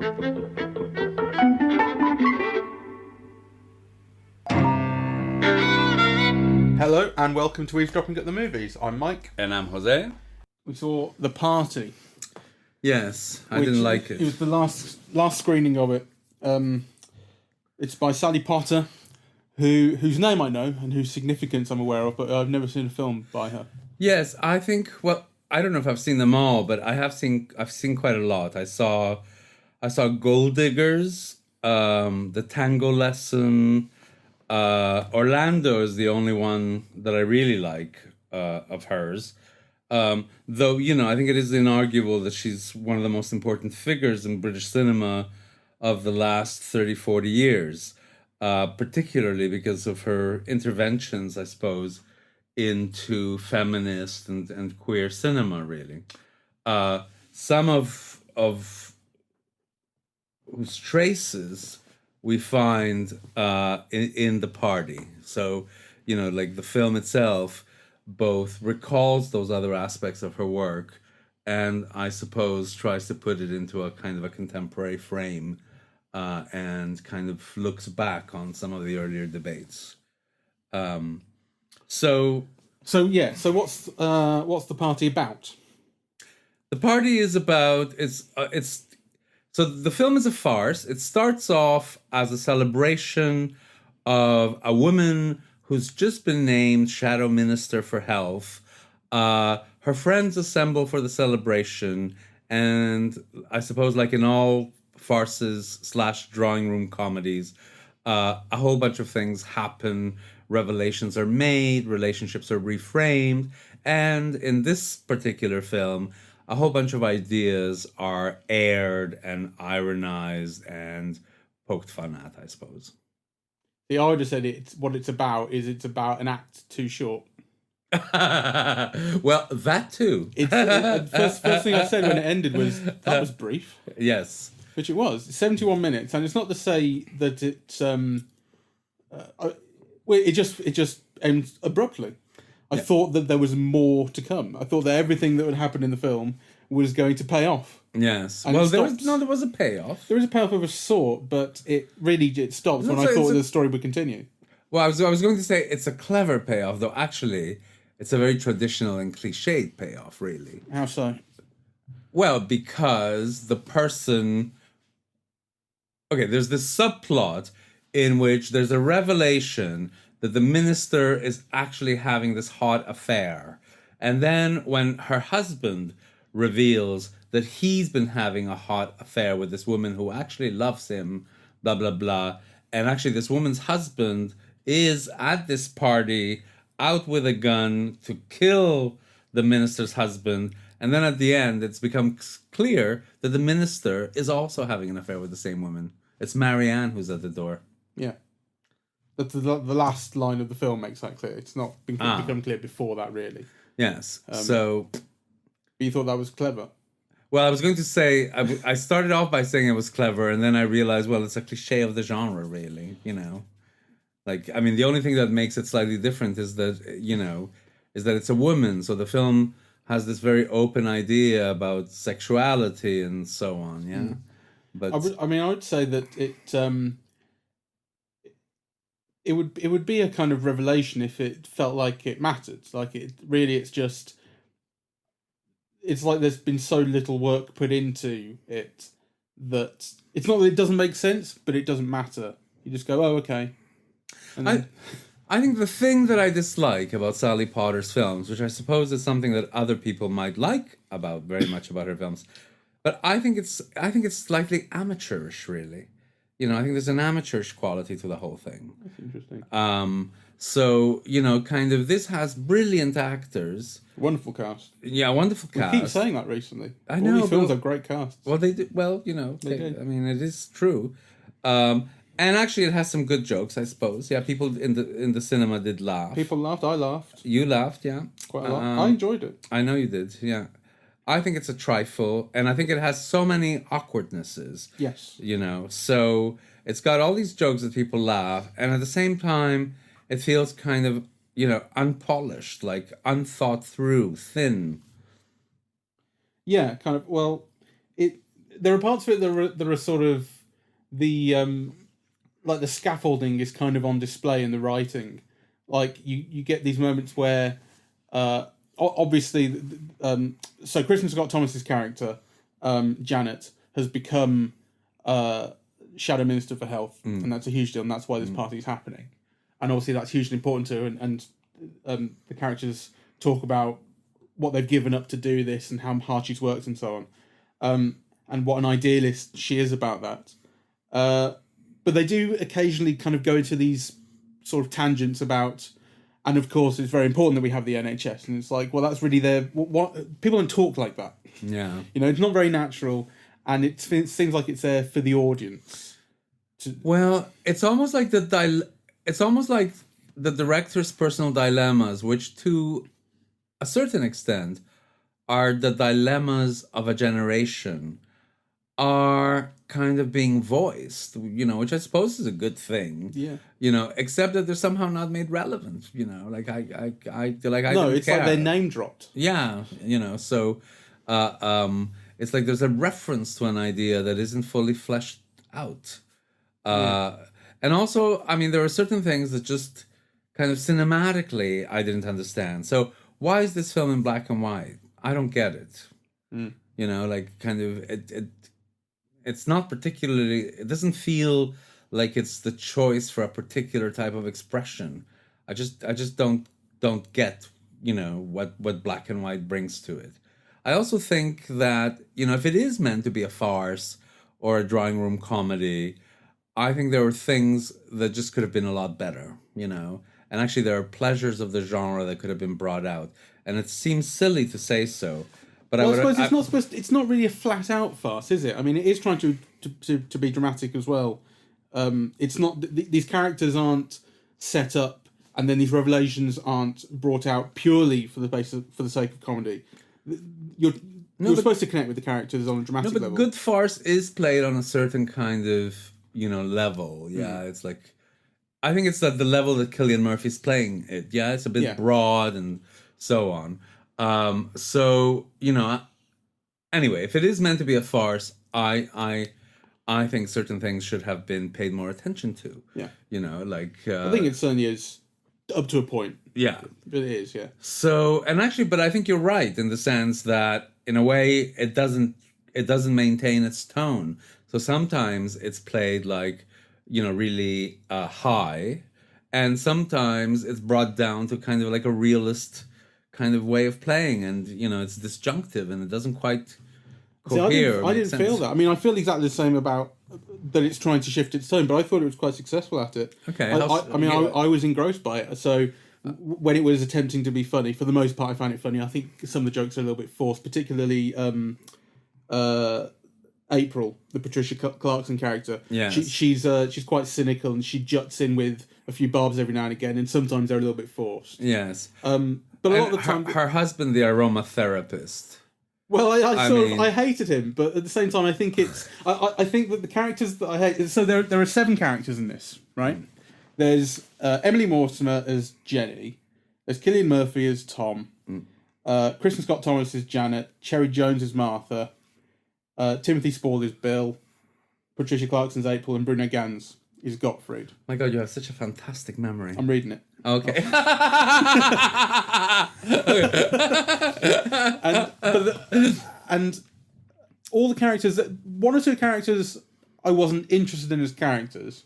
Hello and welcome to Eavesdropping at the Movies. I'm Mike. And I'm José. We saw The Party. Yes, I didn't like it. It was the last screening of it. It's by Sally Potter, whose name I know and whose significance I'm aware of, but I've never seen a film by her. Yes, I think. Well, I don't know if I've seen them all, but I've seen quite a lot. I saw Gold Diggers, The Tango Lesson. Orlando is the only one that I really like of hers. Though, I think it is inarguable that she's one of the most important figures in British cinema of the last 30, 40 years, particularly because of her interventions, I suppose, into feminist and queer cinema, really. Some of whose traces we find in The Party. So, like the film itself both recalls those other aspects of her work and I suppose tries to put it into a kind of a contemporary frame and kind of looks back on some of the earlier debates. So what's The Party about? The Party is about so the film is a farce. It starts off as a celebration of a woman who's just been named Shadow Minister for Health. Her friends assemble for the celebration, and I suppose, like in all farces / drawing room comedies, a whole bunch of things happen. Revelations are made, relationships are reframed, and in this particular film, a whole bunch of ideas are aired and ironized and poked fun at, I suppose. I would have said it's about an act too short. Well, that too. First thing I said when it ended was, that was brief. Yes. Which it was. It's 71 minutes, and it's not to say that it's... it just ends abruptly. I thought that there was more to come. I thought that everything that would happen in the film was going to pay off. Yes. And well, there was a payoff. There was a payoff of a sort, but it stopped when I thought the story would continue. Well, I was going to say it's a clever payoff, though actually it's a very traditional and cliched payoff, really. How so? Well, because the person... Okay, there's this subplot in which there's a revelation that the minister is actually having this hot affair. And then when her husband reveals that he's been having a hot affair with this woman who actually loves him, blah, blah, blah. And actually this woman's husband is at this party out with a gun to kill the minister's husband. And then at the end, it's become clear that the minister is also having an affair with the same woman. It's Marianne who's at the door. Yeah. But the last line of the film makes that clear. It's not become clear before that, really. Yes. But you thought that was clever? Well, I was going to say, I started off by saying it was clever, and then I realized, well, it's a cliche of the genre, really, Like, I mean, the only thing that makes it slightly different is that, it's a woman. So the film has this very open idea about sexuality and so on, yeah? Mm. But I would say that it would be a kind of revelation if it felt like it mattered. Like it's like there's been so little work put into it that it's not that it doesn't make sense, but it doesn't matter. You just go, oh, okay. And then... I think the thing that I dislike about Sally Potter's films, which I suppose is something that other people might like very much about her films, but I think it's slightly amateurish, really. I think there's an amateurish quality to the whole thing. That's interesting. So, kind of this has brilliant actors. Wonderful cast. Yeah, wonderful cast. We keep saying that recently. I know. All these films are great casts. Well, they do. Well, they do. I mean, it is true. And actually, it has some good jokes, I suppose. Yeah, people in the cinema did laugh. People laughed. I laughed. You laughed, yeah. Quite a lot. I enjoyed it. I know you did, yeah. I think it's a trifle, and I think it has so many awkwardnesses. Yes. So it's got all these jokes that people laugh, and at the same time, it feels kind of, unpolished, like unthought through, thin. Yeah, kind of. Well, there are parts of it that are sort of the like the scaffolding is kind of on display in the writing. Like you get these moments where obviously so Kristen Scott Thomas's character Janet has become Shadow Minister for Health, and that's a huge deal, and that's why this party is happening. And obviously that's hugely important to her, and the characters talk about what they've given up to do this and how hard she's worked and so on, and what an idealist she is about that. But they do occasionally kind of go into these sort of tangents about, and of course it's very important that we have the NHS, and it's like, well, that's really their what people don't talk like that. Yeah, It's not very natural, and it seems like it's there for the audience. Well, it's almost like it's almost like the director's personal dilemmas, which to a certain extent are the dilemmas of a generation, are kind of being voiced, which I suppose is a good thing. Yeah. Except that they're somehow not made relevant. Like I no, don't it's care. like they're name dropped. Yeah, so it's like there's a reference to an idea that isn't fully fleshed out. And also, I mean, there are certain things that just kind of cinematically I didn't understand. So why is this film in black and white? I don't get it. Like kind of it's not particularly, it doesn't feel like it's the choice for a particular type of expression. I just don't get, what black and white brings to it. I also think that, if it is meant to be a farce or a drawing room comedy, I think there were things that just could have been a lot better, and actually there are pleasures of the genre that could have been brought out. And it seems silly to say so, but I suppose it's not really a flat out farce, is it? I mean, it is trying to be dramatic as well. It's not these characters aren't set up, and then these revelations aren't brought out purely for the sake of comedy. You're supposed to connect with the characters on a dramatic level. But good farce is played on a certain kind of level. Yeah, it's like, I think it's at the level that Cillian Murphy's playing it. Yeah, it's a bit broad and so on. So anyway, if it is meant to be a farce, I think certain things should have been paid more attention to. Yeah, I think it certainly is up to a point. Yeah, it is. Yeah. So, and actually, but I think you're right in the sense that in a way it doesn't maintain its tone. So sometimes it's played like really high, and sometimes it's brought down to kind of like a realist kind of way of playing, and it's disjunctive and it doesn't quite cohere. I didn't feel that. I mean, I feel exactly the same about that. It's trying to shift its tone, but I thought it was quite successful at it. Okay, I was engrossed by it. So when it was attempting to be funny, for the most part, I found it funny. I think some of the jokes are a little bit forced, particularly April, the Patricia Clarkson character. Yeah, she's quite cynical, and she juts in with a few barbs every now and again, and sometimes they're a little bit forced. Yes. But a lot of the time, her husband, the aromatherapist. Well, I hated him, but at the same time, I think it's. I think that the characters that I hate. So there are 7 characters in this, right? There's Emily Mortimer as Jenny. There's Cillian Murphy as Tom. Kristen Scott Thomas as Janet. Cherry Jones as Martha. Timothy Spall is Bill. Patricia Clarkson's April, and Bruno Ganz is Gottfried. My God, you have such a fantastic memory. I'm reading it. Okay. and all the characters, one or two characters I wasn't interested in as characters,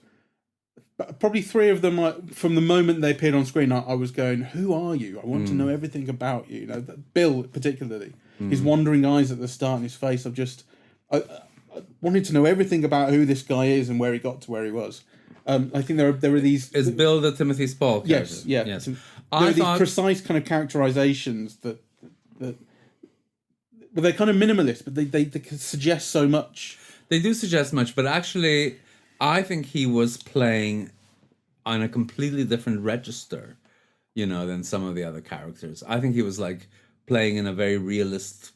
but probably 3 of them, from the moment they appeared on screen, I was going, who are you? I want to know everything about you. Bill particularly, his wandering eyes at the start and his face, I wanted to know everything about who this guy is and where he got to where he was. I think there are these. Is Bill the Timothy Spall character? Yes, yeah. Yes. There are these precise kind of characterizations that well, they're kind of minimalist, but they suggest so much. They do suggest much, but actually, I think he was playing on a completely different register, than some of the other characters. I think he was like playing in a very realist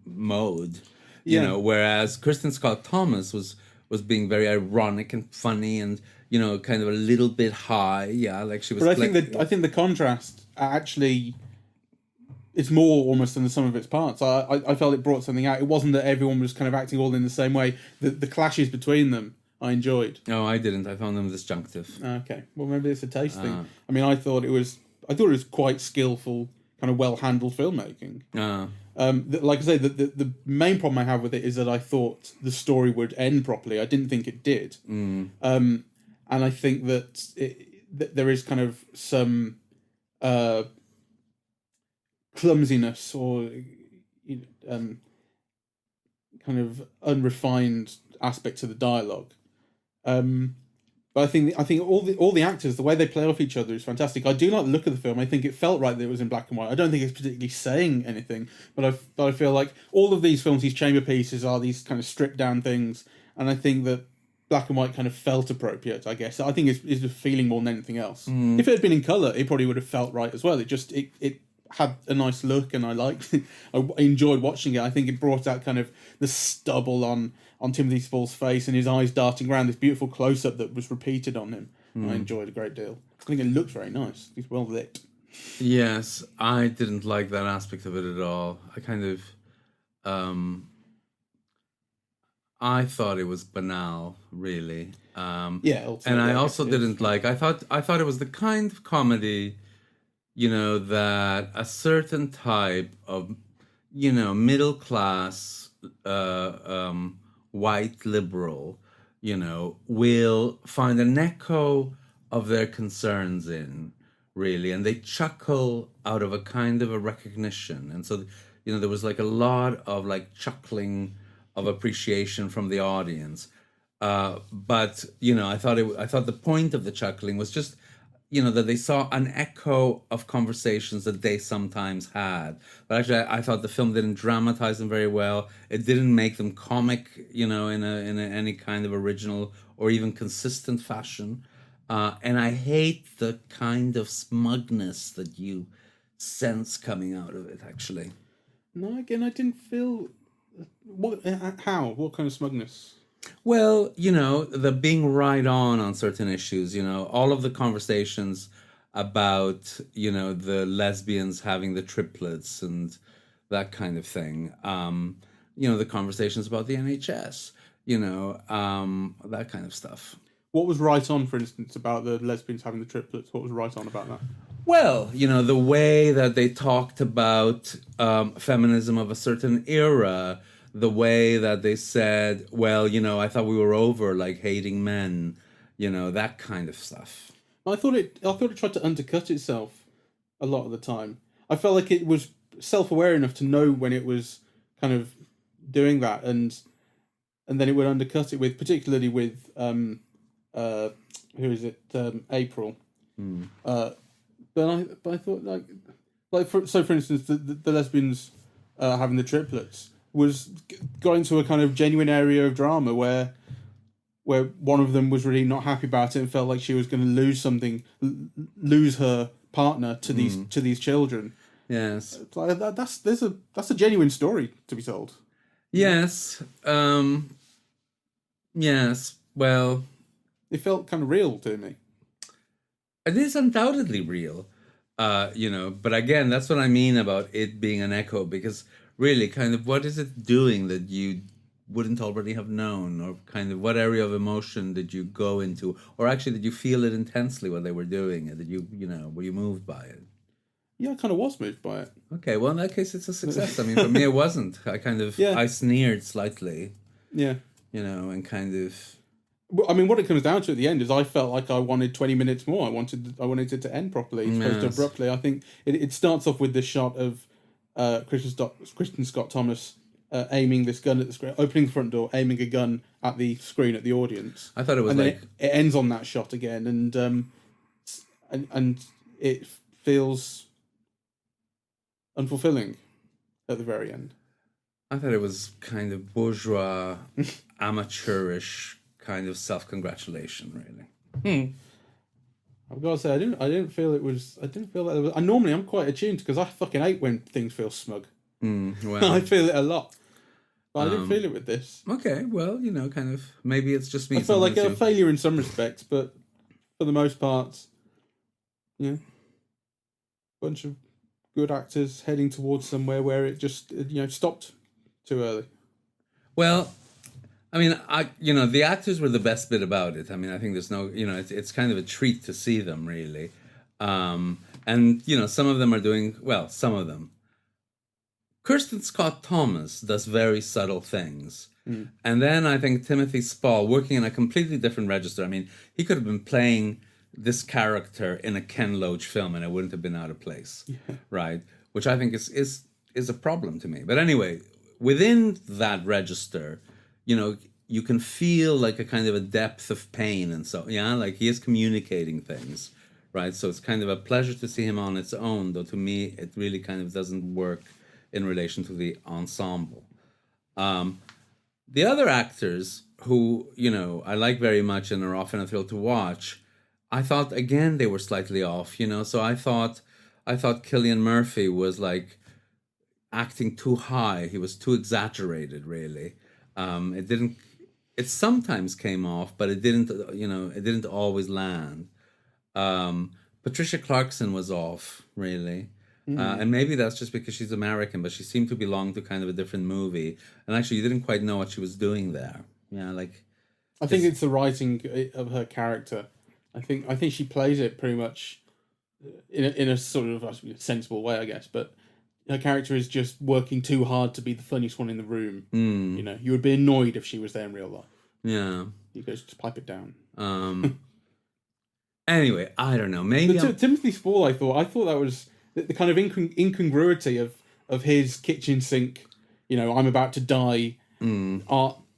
mode, whereas Kristen Scott Thomas was being very ironic and funny and kind of a little bit high, like she was. But I think the contrast actually it's more almost than the sum of its parts. I felt it brought something out. It wasn't that everyone was kind of acting all in the same way. The clashes between them, I enjoyed. No, I didn't. I found them disjunctive. Okay, well maybe it's a taste thing. I mean, I thought it was quite skillful, kind of well handled filmmaking. Like I say, the main problem I have with it is that I thought the story would end properly. I didn't think it did. And I think that there is kind of some clumsiness or kind of unrefined aspect to the dialogue. But I think all the actors, the way they play off each other is fantastic. I do like the look of the film. I think it felt right that it was in black and white. I don't think it's particularly saying anything, but I feel like all of these films, these chamber pieces, are these kind of stripped down things, and I think that black and white kind of felt appropriate. I guess I think it's a feeling more than anything else. If it had been in color, it probably would have felt right as well. It had a nice look, and I liked it. I enjoyed watching it. I think it brought out kind of the stubble on Timothy Spall's face and his eyes darting around, this beautiful close-up that was repeated on him. I enjoyed a great deal. I think it looked very nice. It's well lit. Yes, I didn't like that aspect of it at all. I kind of... I thought it was banal, really. And I also didn't like... I thought it was the kind of comedy, that a certain type of, middle-class... white liberal, will find an echo of their concerns in, really, and they chuckle out of a kind of a recognition. And so, there was like a lot of like chuckling of appreciation from the audience. But I thought the point of the chuckling was just, that they saw an echo of conversations that they sometimes had. But actually, I thought the film didn't dramatize them very well. It didn't make them comic, in any kind of original or even consistent fashion. And I hate the kind of smugness that you sense coming out of it, actually. No, again, I didn't feel... What kind of smugness? Well, the being right on certain issues, all of the conversations about, the lesbians having the triplets and that kind of thing. The conversations about the NHS, that kind of stuff. What was right on, for instance, about the lesbians having the triplets? What was right on about that? Well, the way that they talked about feminism of a certain era, the way that they said, well, I thought we were over like hating men, that kind of stuff. I thought it tried to undercut itself a lot of the time. I felt like it was self-aware enough to know when it was kind of doing that, and then it would undercut it with, particularly with who is it, April. But I thought for instance, the lesbians having the triplets was got into a kind of genuine area of drama where one of them was really not happy about it and felt like she was going to lose her partner to these children. Yes, like that's a genuine story to be told. Yes, yes. Well, it felt kind of real to me. It is undoubtedly real, But again, that's what I mean about it being an echo, because really, kind of, what is it doing that you wouldn't already have known, or kind of what area of emotion did you go into, or actually did you feel it intensely when they were doing it? Did you, were you moved by it? Yeah, I kind of was moved by it. Okay, well, in that case, it's a success. I mean, for me, it wasn't. I kind of, I sneered slightly. Yeah. And kind of... I mean, what it comes down to at the end is I felt like I wanted 20 minutes more. I wanted it to end properly, as opposed to abruptly. I think it starts off with this shot of Kristen Scott Thomas aiming this gun at the screen, opening the front door, aiming a gun at the screen, at the audience. I thought it was and it ends on that shot again, and it feels unfulfilling at the very end. I thought it was kind of bourgeois, amateurish kind of self-congratulation, really. I've got to say, I didn't feel that it was. Normally I'm quite attuned, because I fucking hate when things feel smug. Well, I feel it a lot, but I didn't feel it with this. Okay, well, kind of, maybe it's just me. I felt like a failure in some respects, but for the most part, bunch of good actors heading towards somewhere where it just stopped too early. Well, I mean, the actors were the best bit about it. I mean, I think there's no, it's kind of a treat to see them, really. And, some of them are doing, well, some of them. Kirsten Scott Thomas does very subtle things. And then I think Timothy Spall, working in a completely different register. I mean, he could have been playing this character in a Ken Loach film and it wouldn't have been out of place, right? Which I think is a problem to me. But anyway, within that register, you can feel like a kind of a depth of pain and so, like he is communicating things, right? So it's kind of a pleasure to see him on its own, though to me, it really kind of doesn't work in relation to the ensemble. The other actors who, I like very much and are often a thrill to watch, I thought, again, they were slightly off, So I thought Cillian Murphy was like acting too high. He was too exaggerated, really. It sometimes came off, but it didn't always land. Patricia Clarkson was off, really. And maybe that's just because she's American, but she seemed to belong to kind of a different movie. And actually, you didn't quite know what she was doing there. I think it's the writing of her character. I think she plays it pretty much in a sort of sensible way, I guess. But her character is just working too hard to be the funniest one in the room. You would be annoyed if she was there in real life. Yeah. You guys just pipe it down. Anyway, I don't know. Maybe Timothy Spall. I thought that was the kind of incongruity of his kitchen sink. I'm about to die.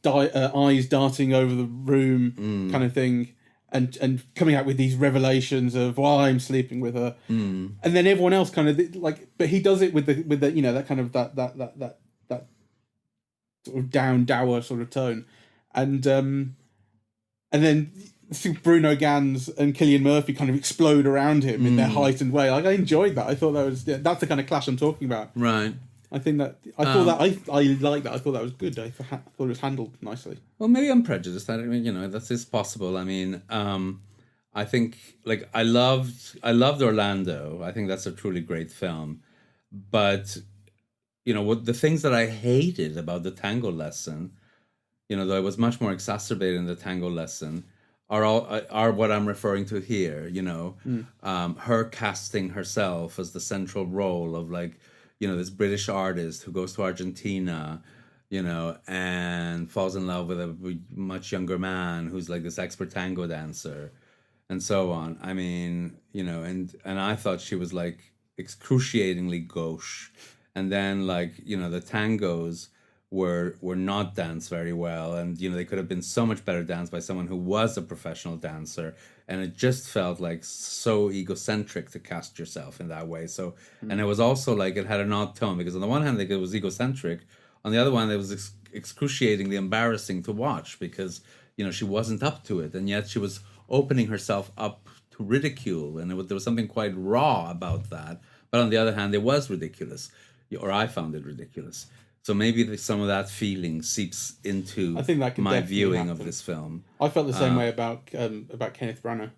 Eyes darting over the room, kind of thing, and coming out with these revelations of why I'm sleeping with her, and then everyone else kind of but he does it with the that kind of that sort of dour sort of tone, and then Bruno Gans and Cillian Murphy kind of explode around him in their heightened way. Like I enjoyed that. I thought that's the kind of clash I'm talking about. Right. I think that I thought that I like that. I thought that was good. I thought it was handled nicely. Well, maybe I'm prejudiced. I mean, that is possible. I mean, I think I loved Orlando. I think that's a truly great film. But what the things that I hated about the tango lesson, though it was much more exacerbated in the tango lesson, are what I'm referring to here. Her casting herself as the central role of this British artist who goes to Argentina, and falls in love with a much younger man who's like this expert tango dancer, and so on. I mean, and I thought she was like excruciatingly gauche, and then the tangos were not danced very well, and they could have been so much better danced by someone who was a professional dancer, and it just felt like so egocentric to cast yourself in that way. So and it was also it had an odd tone, because on the one hand it was egocentric, on the other one it was excruciatingly embarrassing to watch, because she wasn't up to it, and yet she was opening herself up to ridicule, and there was something quite raw about that. But on the other hand, it was ridiculous, or I found it ridiculous. So maybe some of that feeling seeps into my viewing of this film. I felt the same way about Kenneth Branagh.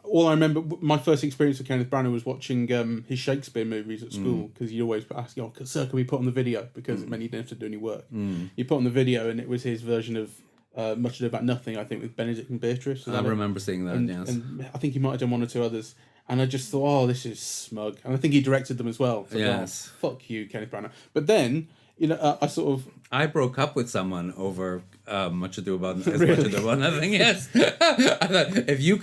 All I remember, my first experience with Kenneth Branagh was watching his Shakespeare movies at school, because you'd always ask, "Sir, can we put on the video?" Because it meant you didn't have to do any work. You put on the video, and it was his version of Much Ado About Nothing, I think, with Benedict and Beatrice. I remember seeing that, yes. And I think he might have done one or two others. And I just thought, this is smug. And I think he directed them as well. So yes. Fuck you, Kenneth Branagh. But then, I broke up with someone over Much Ado About Nothing, yes. I thought, if you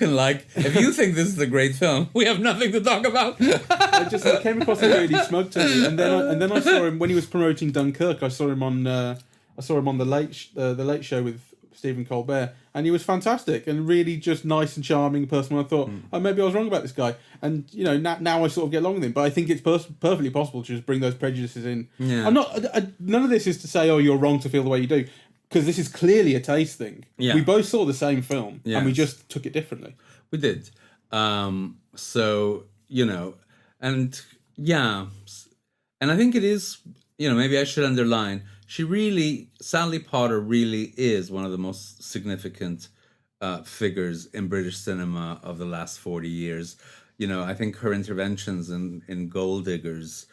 think this is a great film, we have nothing to talk about. I came across him really smug to me. And then I saw him, when he was promoting Dunkirk, I saw him on the Late Show with Stephen Colbert, and he was fantastic and really just nice and charming person. I thought, maybe I was wrong about this guy, and now I sort of get along with him. But I think it's perfectly possible to just bring those prejudices in. Yeah. I'm not. None of this is to say, you're wrong to feel the way you do, because this is clearly a taste thing. Yeah. We both saw the same film, and we just took it differently. We did. So and yeah, and I think it is. Maybe I should underline. Sally Potter really is one of the most significant figures in British cinema of the last 40 years. I think her interventions in Gold Diggers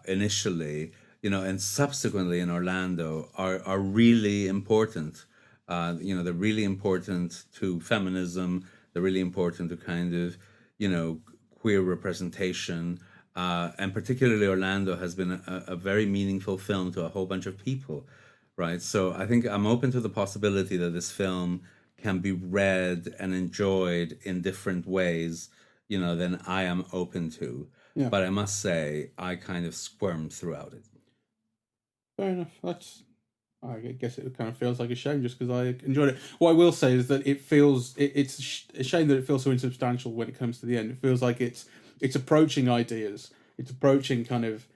initially, and subsequently in Orlando are really important. They're really important to feminism. They're really important to kind of, queer representation. And particularly Orlando has been a very meaningful film to a whole bunch of people, right? So I think I'm open to the possibility that this film can be read and enjoyed in different ways, than I am open to. Yeah. But I must say, I kind of squirmed throughout it. Fair enough. I guess it kind of feels like a shame just because I enjoyed it. What I will say is that it's a shame that it feels so insubstantial when it comes to the end. It feels like it's approaching ideas. It's approaching kind of,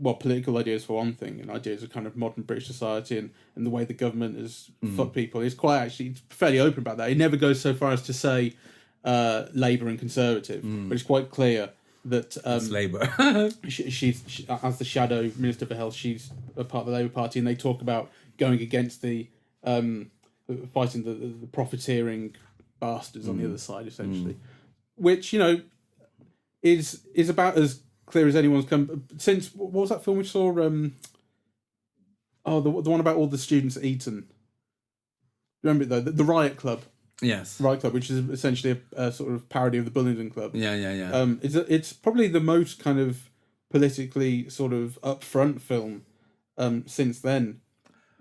political ideas for one thing, and ideas of kind of modern British society and the way the government has fucked people. It's it's fairly open about that. It never goes so far as to say Labour and Conservative, but it's quite clear that It's Labour. she's as the shadow Minister for Health, she's a part of the Labour Party, and they talk about going against the fighting the profiteering bastards on the other side, essentially, which is about as clear as anyone's come since. What was that film we saw? The one about all the students at Eton. Remember it though, the Riot Club. Yes. Riot Club, which is essentially a sort of parody of the Bullingdon Club. Yeah. It's probably the most kind of politically sort of upfront film since then.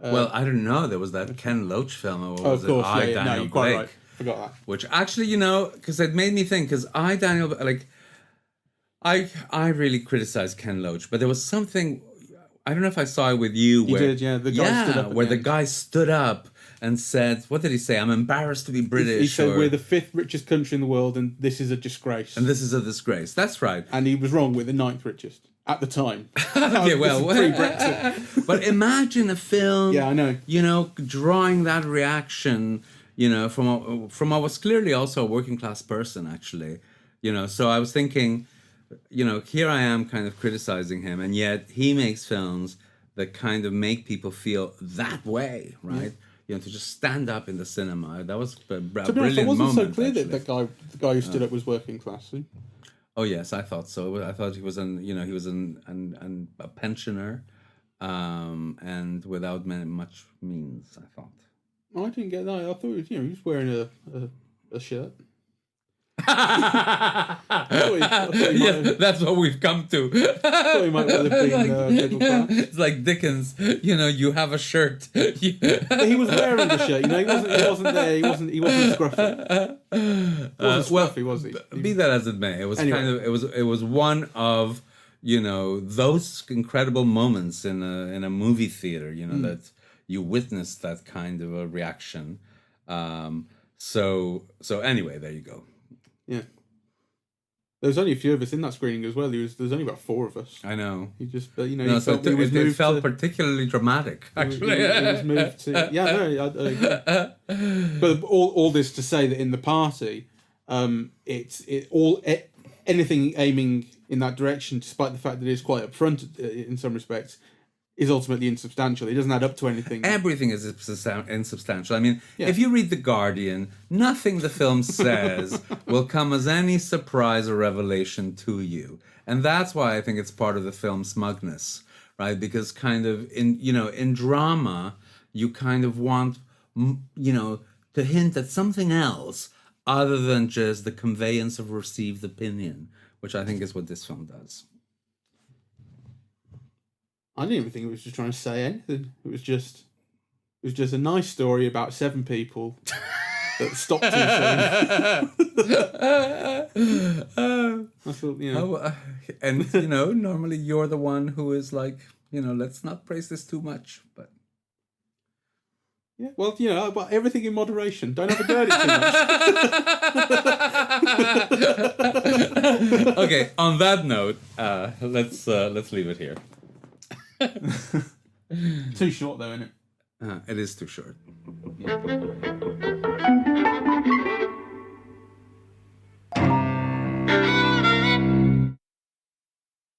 Well, I don't know. There was that Ken Loach film. Or of course, Daniel no, you're quite Blake, right. Forgot that. Which actually, because it made me think. Because I really criticized Ken Loach, but there was something. I don't know if I saw it with you. You did, yeah. The guy stood up. Where the guy stood up and said, "What did he say? I'm embarrassed to be British." He said, "We're the 5th richest country in the world, and this is a disgrace." And this is a disgrace. That's right. And he was wrong with the 9th richest at the time. Okay, well, pre-Brexit. But imagine a film. Yeah, I know. Drawing that reaction. From what was clearly also a working class person, actually. So I was thinking, here I am kind of criticizing him, and yet he makes films that kind of make people feel that way, right? Yeah. To just stand up in the cinema. That was a brilliant moment. It wasn't so clear actually. that the guy who stood up was working class. Oh yes, I thought so. I thought he was a pensioner, and without much means. I thought. I didn't get that. I thought he was wearing a shirt. Yes, that's what we've come to. He might well have been it's like Dickens. You have a shirt. He was wearing the shirt. He wasn't there. He wasn't scruffy. Scruffy, was he? Be that as it may, it was anyway. it was one of those incredible moments in a movie theater. That you witnessed that kind of a reaction. So anyway, there you go. Yeah. There was only a few of us in that screening as well. There was only about 4 of us. I know. He just, it felt particularly dramatic. Actually, he was moved to. Yeah, no. But all this to say that in the party, anything aiming in that direction, despite the fact that it's quite upfront in some respects, is ultimately insubstantial. It doesn't add up to anything. Everything is insubstantial. I mean, if you read The Guardian, nothing the film says will come as any surprise or revelation to you. And that's why I think it's part of the film's smugness, right? Because kind of in drama, you kind of want, to hint at something else other than just the conveyance of received opinion, which I think is what this film does. I didn't even think it was just trying to say anything. It was just a nice story about 7 people that stopped too soon. I thought, and normally you're the one who is like, let's not praise this too much, but yeah, well, but everything in moderation. Don't have a go at it too much. Okay. On that note, let's leave it here. Too short though, isn't it? It is too short. Yeah.